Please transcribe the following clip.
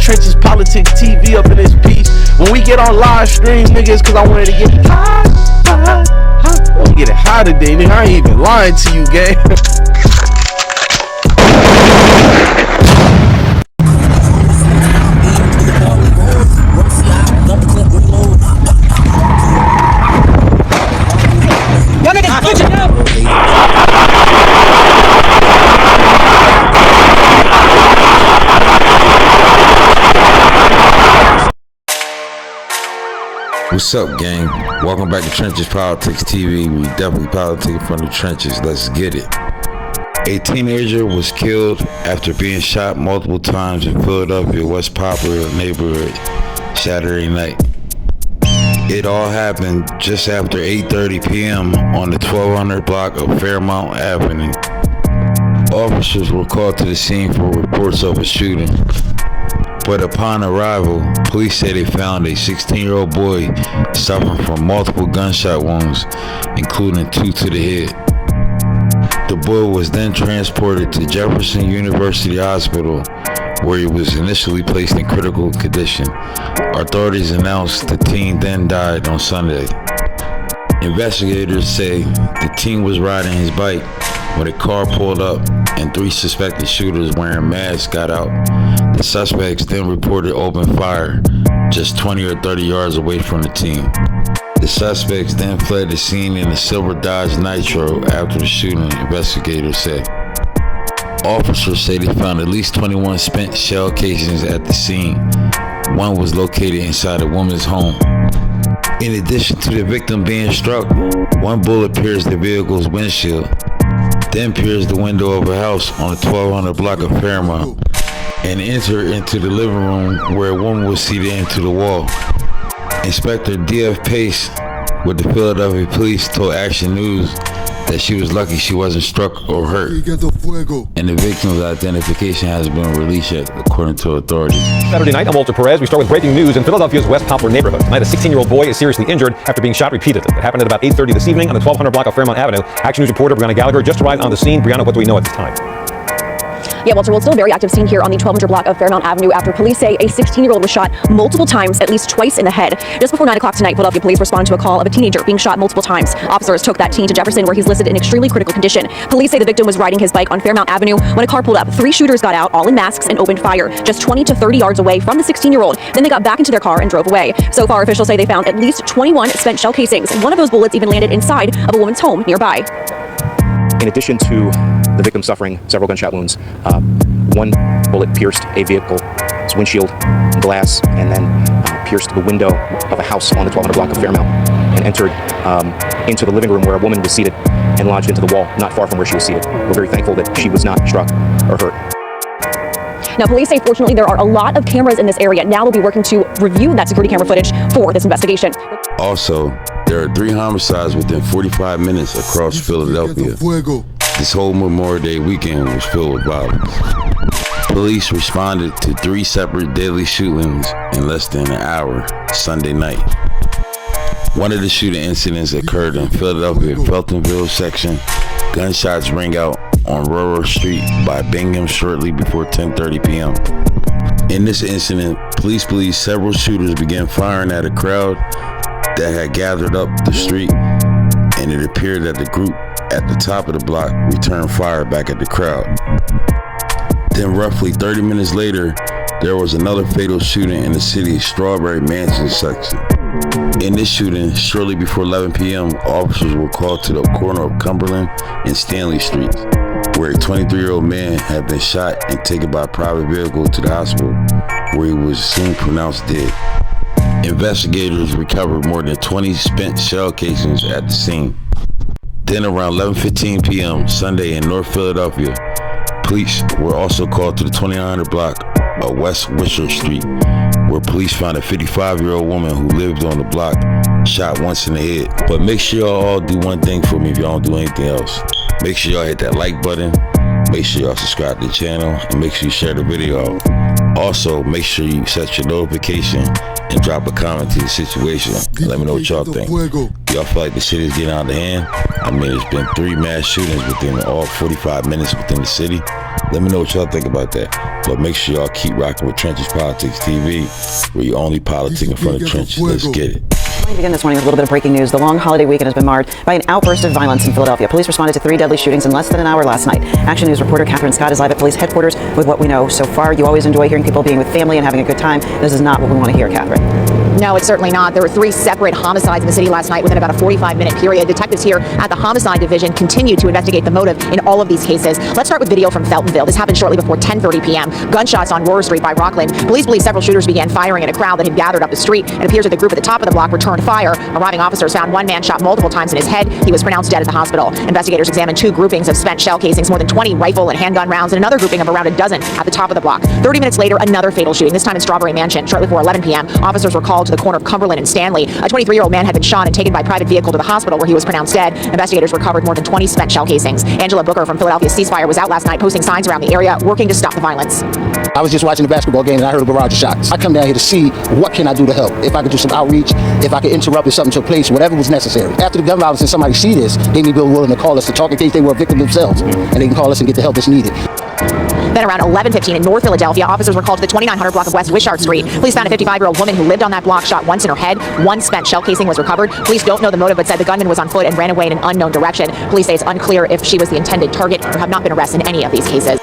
Trenches Politics TV up in this piece. When we get on live stream, niggas, cause I wanted to get high. I'm gonna get it high today, nigga. I ain't even lying to you, gang. Y'all niggas switching up. What's up, gang? Welcome back to Trenches Politics TV. We definitely politicking from the trenches. Let's get it. A teenager was killed after being shot multiple times in Philadelphia West Poplar neighborhood Saturday night. It all happened just after 8:30 p.m. on the 1200 block of Fairmount Avenue. Officers were called to the scene for reports of a shooting. But upon arrival, police say they found a 16-year-old boy suffering from multiple gunshot wounds, including 2 to the head. The boy was then transported to Jefferson University Hospital, where he was initially placed in critical condition. Authorities announced the teen then died on Sunday. Investigators say the teen was riding his bike when a car pulled up and 3 suspected shooters wearing masks got out. The suspects then reported open fire just 20 or 30 yards away from the teen. The suspects then fled the scene in a silver Dodge Nitro after the shooting, investigators say. Officers say they found at least 21 spent shell casings at the scene. One was located inside a woman's home. In addition to the victim being struck, one bullet pierced the vehicle's windshield, then pierced the window of a house on the 1200 block of Fairmount, and entered into the living room where a woman was seated into the wall. Inspector D.F. Pace with the Philadelphia Police told Action News that she was lucky she wasn't struck or hurt, and the victim's identification has been released yet, according to authorities. Saturday night, I'm Walter Perez. We start with breaking news in Philadelphia's West Poplar neighborhood. Tonight, a 16-year-old boy is seriously injured after being shot repeatedly. It happened at about 8:30 this evening on the 1200 block of Fairmount Avenue. Action News reporter Brianna Gallagher just arrived on the scene. Brianna, what do we know at this time? Yeah, Walter, well, it's still a very active scene here on the 1200 block of Fairmount Avenue after police say a 16-year-old was shot multiple times, at least twice in the head. Just before 9 o'clock tonight, Philadelphia police responded to a call of a teenager being shot multiple times. Officers took that teen to Jefferson, where he's listed in extremely critical condition. Police say the victim was riding his bike on Fairmount Avenue when a car pulled up. 3 shooters got out, all in masks, and opened fire just 20 to 30 yards away from the 16-year-old. Then they got back into their car and drove away. So far, officials say they found at least 21 spent shell casings, and one of those bullets even landed inside of a woman's home nearby. In addition to the victim suffering several gunshot wounds, one bullet pierced a vehicle's windshield glass and then pierced the window of a house on the 1200 block of Fairmount and entered into the living room where a woman was seated and lodged into the wall not far from where she was seated. We're very thankful that she was not struck or hurt. Now, police say fortunately there are a lot of cameras in this area. Now they'll be working to review that security camera footage for this investigation. Also, there are 3 homicides within 45 minutes across Philadelphia. This whole Memorial Day weekend was filled with violence. Police responded to 3 separate deadly shootings in less than an hour Sunday night. One of the shooting incidents occurred in Philadelphia Feltonville section. Gunshots rang out on Railroad Street by Bingham shortly before 10:30 p.m. In this incident, police believe several shooters began firing at a crowd that had gathered up the street, and it appeared that the group at the top of the block returned fire back at the crowd. Then roughly 30 minutes later, there was another fatal shooting in the city's Strawberry Mansion section. In this shooting, shortly before 11 p.m., officers were called to the corner of Cumberland and Stanley Streets, where a 23-year-old man had been shot and taken by a private vehicle to the hospital, where he was soon pronounced dead. Investigators recovered more than 20 spent shell casings at the scene. Then around 11:15 p.m. Sunday in North Philadelphia, police were also called to the 2900 block of West Wishart Street, where police found a 55-year-old woman who lived on the block, shot once in the head. But make sure y'all all do one thing for me if y'all don't do anything else. Make sure y'all hit that like button, make sure y'all subscribe to the channel, and make sure you share the video out. Also, make sure you set your notification and drop a comment to the situation. Let me know what y'all think. Y'all feel like the shit is getting out of hand? I mean, there's been 3 mass shootings within all 45 minutes within the city. Let me know what y'all think about that. But make sure y'all keep rocking with Trenches Politics TV, where you only politic in front of trenches. Let's get it. We begin this morning with a little bit of breaking news. The long holiday weekend has been marred by an outburst of violence in Philadelphia. Police responded to 3 deadly shootings in less than an hour last night. Action News reporter Catherine Scott is live at police headquarters with what we know so far. You always enjoy hearing people being with family and having a good time. This is not what we want to hear, Catherine. No, it's certainly not. There were 3 separate homicides in the city last night within about a 45-minute period. Detectives here at the Homicide Division continue to investigate the motive in all of these cases. Let's start with video from Feltonville. This happened shortly before 10:30 p.m. Gunshots on Roar Street by Rockland. Police believe several shooters began firing at a crowd that had gathered up the street. It appears that the group at the top of the block returned fire. Arriving officers found one man shot multiple times in his head. He was pronounced dead at the hospital. Investigators examined 2 groupings of spent shell casings, more than 20 rifle and handgun rounds, and another grouping of around a dozen at the top of the block. 30 minutes later, another fatal shooting, this time in Strawberry Mansion. Shortly before 11 p.m., officers were called to the corner of Cumberland and Stanley. A 23-year-old man had been shot and taken by private vehicle to the hospital where he was pronounced dead. Investigators recovered more than 20 spent shell casings. Angela Booker from Philadelphia Ceasefire was out last night posting signs around the area working to stop the violence. I was just watching the basketball game and I heard a barrage of shots. I come down here to see what can I do to help. If I could do some outreach, if I could interrupt if something took place, whatever was necessary. After the gun violence and somebody see this, they may be willing to call us to talk in case they were a victim themselves. And they can call us and get the help that's needed. Then around 11:15 in North Philadelphia, officers were called to the 2900 block of West Wishart Street. Police found a 55-year-old woman who lived on that block shot once in her head. 1 spent shell casing was recovered. Police don't know the motive, but said the gunman was on foot and ran away in an unknown direction. Police say it's unclear if she was the intended target or have not been arrested in any of these cases.